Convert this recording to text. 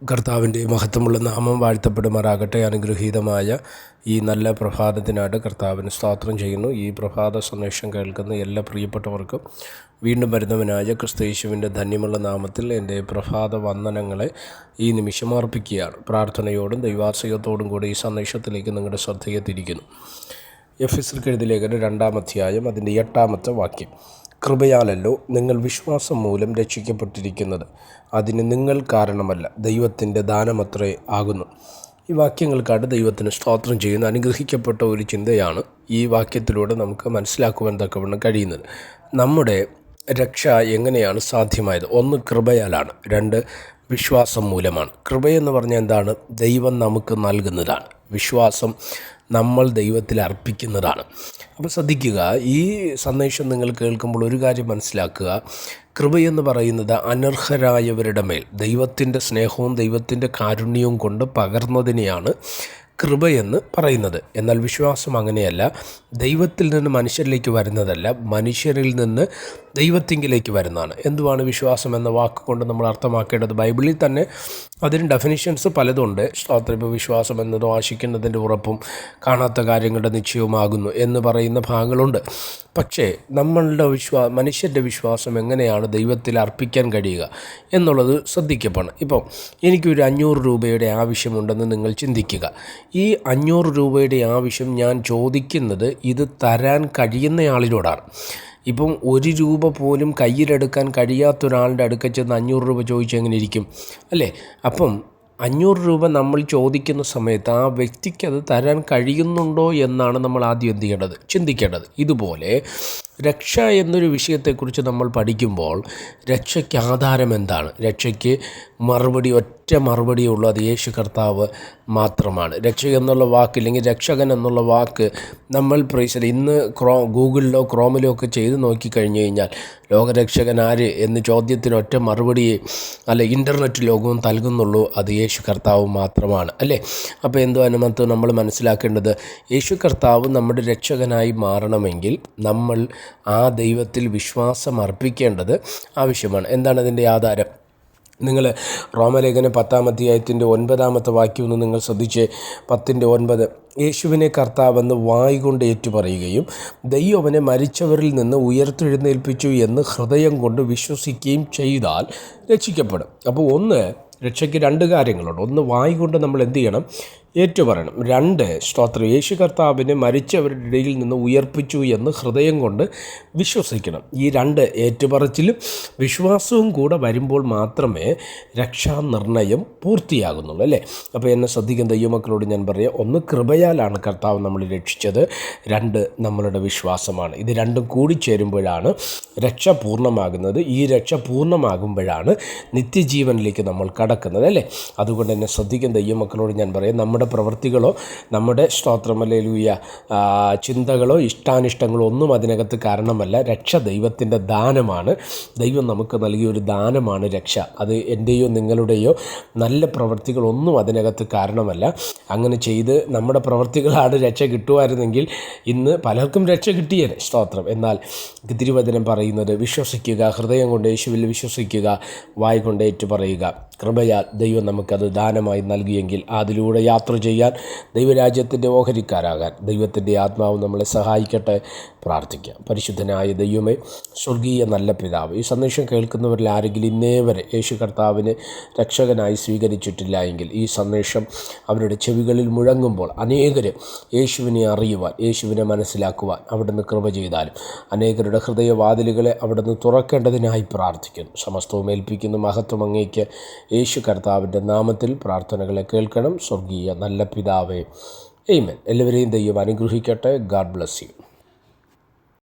കർത്താവിൻ്റെ മഹത്വമുള്ള നാമം വാഴ്ത്തപ്പെടുമാറാകട്ടെ. അനുഗ്രഹീതമായ ഈ നല്ല പ്രഭാതത്തിനായിട്ട് കർത്താവിന് സ്തോത്രം ചെയ്യുന്നു. ഈ പ്രഭാത സന്ദേശം കേൾക്കുന്ന എല്ലാ പ്രിയപ്പെട്ടവർക്കും വീണ്ടും വരുന്നവനായ ക്രിസ്തയേശുവിൻ്റെ ധന്യമുള്ള നാമത്തിൽ എൻ്റെ പ്രഭാത വന്ദനങ്ങളെ ഈ നിമിഷം അർപ്പിക്കുകയാണ്. പ്രാർത്ഥനയോടും ദൈവാശ്രയത്തോടും കൂടി ഈ സന്ദേശത്തിലേക്ക് നിങ്ങളുടെ ശ്രദ്ധയെ തിരിക്കുന്നു. എഫെസ്യർക്ക് എഴുതിയ ലേഖനം 2-ാം അധ്യായം അതിൻ്റെ 8-ാമത്തെ വാക്യം. കൃപയാലല്ലോ നിങ്ങൾ വിശ്വാസം മൂലം രക്ഷിക്കപ്പെട്ടിരിക്കുന്നത്, അതിന് നിങ്ങൾ കാരണമല്ല, ദൈവത്തിൻ്റെ ദാനമത്രേ ആകുന്നു. ഈ വാക്യങ്ങൾക്കായിട്ട് ദൈവത്തിന് സ്തോത്രം ചെയ്യുന്ന അനുഗ്രഹിക്കപ്പെട്ട ഒരു ചിന്തയാണ് ഈ വാക്യത്തിലൂടെ നമുക്ക് മനസ്സിലാക്കുവാൻ തക്കവണ്ണം കഴിയുന്നത്. നമ്മുടെ രക്ഷ എങ്ങനെയാണ് സാധ്യമായത്? 1 കൃപയാലാണ്, 2 വിശ്വാസം മൂലമാണ്. കൃപയെന്ന് പറഞ്ഞാൽ എന്താണ്? ദൈവം നമുക്ക് നൽകുന്നതാണ്. വിശ്വാസം നമ്മൾ ദൈവത്തിൽ അർപ്പിക്കുന്നതാണ്. അപ്പോൾ ശ്രദ്ധിക്കുക, ഈ സന്ദേശം നിങ്ങൾ കേൾക്കുമ്പോൾ ഒരു കാര്യം മനസ്സിലാക്കുക. കൃപയെന്ന് പറയുന്നത് അനർഹരായവരുടെ മേൽ ദൈവത്തിൻ്റെ സ്നേഹവും ദൈവത്തിൻ്റെ കാരുണ്യവും കൊണ്ട് പകർന്നതിനെയാണ് കൃപയെന്ന് പറയുന്നത്. എന്നാൽ വിശ്വാസം അങ്ങനെയല്ല. ദൈവത്തിൽ നിന്ന് മനുഷ്യരിലേക്ക് വരുന്നതല്ല, മനുഷ്യരിൽ നിന്ന് ദൈവത്തിങ്കിലേക്ക് വരുന്നതാണ്. എന്തുവാണ് വിശ്വാസം എന്ന വാക്ക് കൊണ്ട് നമ്മൾ അർത്ഥമാക്കേണ്ടത്? ബൈബിളിൽ തന്നെ അതിന് ഡെഫിനിഷൻസ് പലതുണ്ട്. സ്തോത്രം. വിശ്വാസം എന്നത് ആശിക്കുന്നതിൻ്റെ ഉറപ്പും കാണാത്ത കാര്യങ്ങളുടെ നിശ്ചയവുമാകുന്നു എന്ന് പറയുന്ന ഭാഗങ്ങളുണ്ട്. പക്ഷേ നമ്മളുടെ മനുഷ്യൻ്റെ വിശ്വാസം എങ്ങനെയാണ് ദൈവത്തിൽ അർപ്പിക്കാൻ കഴിയുക എന്നുള്ളത് ശ്രദ്ധിക്കപ്പെടണം. ഇപ്പം എനിക്കൊരു 500 രൂപയുടെ ആവശ്യമുണ്ടെന്ന് നിങ്ങൾ ചിന്തിക്കുക. ഈ 500 രൂപയുടെ ആവശ്യം ഞാൻ ചോദിക്കുന്നത് ഇത് തരാൻ കഴിയുന്നയാളിനോടാണ്. ഇപ്പം 1 രൂപ പോലും കയ്യിലെടുക്കാൻ കഴിയാത്തൊരാളുടെ അടുക്കൽ ചെന്ന് 500 രൂപ ചോദിച്ചെങ്ങനെ ഇരിക്കും, അല്ലേ? അപ്പം 500 രൂപ നമ്മൾ ചോദിക്കുന്ന സമയത്ത് ആ വ്യക്തിക്ക് അത് തരാൻ കഴിയുന്നുണ്ടോ എന്നാണ് നമ്മൾ ആദ്യം എന്ത് ചെയ്യേണ്ടത്, ചിന്തിക്കേണ്ടത്. ഇതുപോലെ രക്ഷ എന്നൊരു വിഷയത്തെക്കുറിച്ച് നമ്മൾ പഠിക്കുമ്പോൾ രക്ഷയ്ക്ക് ആധാരം എന്താണ്? രക്ഷയ്ക്ക് ഒറ്റ മറുപടിയേ ഉള്ളൂ, അത് യേശു കർത്താവ് മാത്രമാണ്. രക്ഷ എന്നുള്ള വാക്ക്, ഇല്ലെങ്കിൽ രക്ഷകൻ എന്നുള്ള വാക്ക് നമ്മൾ ഇന്ന് ഗൂഗിളിലോ ക്രോമിലോ ഒക്കെ ചെയ്ത് നോക്കിക്കഴിഞ്ഞ് കഴിഞ്ഞാൽ ലോകരക്ഷകൻ ആര് എന്ന് ചോദ്യത്തിന് ഒറ്റ മറുപടിയെ ഇൻ്റർനെറ്റ് ലോകവും നൽകുന്നുള്ളൂ, അത് യേശു കർത്താവ് മാത്രമാണ്, അല്ലേ? അപ്പോൾ എന്തോ അനുമത്ത് നമ്മൾ മനസ്സിലാക്കേണ്ടത്, യേശു കർത്താവ് നമ്മുടെ രക്ഷകനായി മാറണമെങ്കിൽ നമ്മൾ ആ ദൈവത്തിൽ വിശ്വാസം അർപ്പിക്കേണ്ടത് ആവശ്യമാണ്. എന്താണ് അതിൻ്റെ ആധാരം? നിങ്ങൾ റോമലേഖനം 10-ാം അധ്യായത്തിൻ്റെ 9-ാമത്തെ വാക്യം ഒന്ന് നിങ്ങൾ ശ്രദ്ധിച്ച്. 10:9 യേശുവിനെ കർത്താവെന്ന് വായ്കൊണ്ട് ഏറ്റുപറയുകയും ദൈവം അവനെ മരിച്ചവരിൽ നിന്ന് ഉയർത്തെഴുന്നേൽപ്പിച്ചു എന്ന് ഹൃദയം കൊണ്ട് വിശ്വസിക്കുകയും ചെയ്താൽ രക്ഷിക്കപ്പെടും. അപ്പോൾ രക്ഷയ്ക്ക് 2 കാര്യങ്ങളുണ്ട്. 1 വായ്കൊണ്ട് നമ്മൾ എന്ത് ചെയ്യണം? ഏറ്റുപറയണം. 2 സ്തോത്രം, യേശു കർത്താവിനെ മരിച്ചവരുടെ ഇടയിൽ നിന്ന് ഉയർപ്പിച്ചു എന്ന് ഹൃദയം കൊണ്ട് വിശ്വസിക്കണം. ഈ 2 ഏറ്റുപറച്ചിലും വിശ്വാസവും കൂടെ വരുമ്പോൾ മാത്രമേ രക്ഷാനിർണയം പൂർത്തിയാകുന്നുള്ളൂ, അല്ലേ? അപ്പോൾ എന്നെ ശ്രദ്ധിക്കുന്ന ദൈവമക്കളോട് ഞാൻ പറയാം, 1 കൃപയാലാണ് കർത്താവ് നമ്മൾ രക്ഷിച്ചത്, 2 നമ്മളുടെ വിശ്വാസമാണ്. ഇത് 2 കൂടി ചേരുമ്പോഴാണ് രക്ഷ പൂർണ്ണമാകുന്നത്. ഈ രക്ഷ പൂർണ്ണമാകുമ്പോഴാണ് നിത്യജീവനിലേക്ക് നമ്മൾ കടക്കുന്നത്, അല്ലേ? അതുകൊണ്ട് എന്നെ ശ്രദ്ധിക്കുന്ന ദൈവമക്കളോട് ഞാൻ പറയാം, നമ്മുടെ പ്രവൃത്തികളോ നമ്മുടെ സ്തോത്രമല്ലേലൂയ ചിന്തകളോ ഇഷ്ടാനിഷ്ടങ്ങളോ ഒന്നും അതിനകത്ത് കാരണമല്ല. രക്ഷ ദൈവത്തിൻ്റെ ദാനമാണ്. ദൈവം നമുക്ക് നൽകിയൊരു ദാനമാണ് രക്ഷ. അത് എൻ്റെയോ നിങ്ങളുടെയോ നല്ല പ്രവൃത്തികളൊന്നും അതിനകത്ത് കാരണമല്ല. അങ്ങനെ ചെയ്ത് നമ്മുടെ പ്രവൃത്തികളാണ് രക്ഷ കിട്ടുമായിരുന്നെങ്കിൽ ഇന്ന് പലർക്കും രക്ഷ കിട്ടിയേനെ, സ്തോത്രം. എന്നാൽ തിരുവചനം പറയുന്നത് വിശ്വസിക്കുക, ഹൃദയം കൊണ്ട് യേശുവിൽ വിശ്വസിക്കുക, വായ് കൊണ്ട് ഏറ്റുപറയുക. കൃപയാൽ ദൈവം നമുക്കത് ദാനമായി നൽകിയെങ്കിൽ അതിലൂടെ യാത്ര ചെയ്യാൻ, ദൈവരാജ്യത്തിൻ്റെ ഓഹരിക്കാരാകാൻ ദൈവത്തിൻ്റെ ആത്മാവ് നമ്മളെ സഹായിക്കട്ടെ. പ്രാർത്ഥിക്കാം. പരിശുദ്ധനായ ദൈവമേ, സ്വർഗീയ നല്ല പിതാവ്, ഈ സന്ദേശം കേൾക്കുന്നവരിൽ ആരെങ്കിലും ഇന്നേ വരെ യേശു കർത്താവിനെ രക്ഷകനായി സ്വീകരിച്ചിട്ടില്ല എങ്കിൽ ഈ സന്ദേശം അവരുടെ ചെവികളിൽ മുഴങ്ങുമ്പോൾ അനേകർ യേശുവിനെ അറിയുവാൻ, യേശുവിനെ മനസ്സിലാക്കുവാൻ അവിടുന്ന് കൃപ ചെയ്താലും അനേകരുടെ ഹൃദയവാതിലുകളെ അവിടുന്ന് തുറക്കേണ്ടതിനായി പ്രാർത്ഥിക്കുന്നു. സമസ്തവും ഏൽപ്പിക്കുന്ന മഹത്വം അങ്ങേക്ക് യേശു കർത്താവിൻ്റെ നാമത്തിൽ പ്രാർത്ഥനകളെ കേൾക്കണം. സ്വർഗീയ നല്ല പിതാവേ, ആമേൻ. എല്ലാവരെയും ദൈവം അനുഗ്രഹിക്കട്ടെ. God bless you.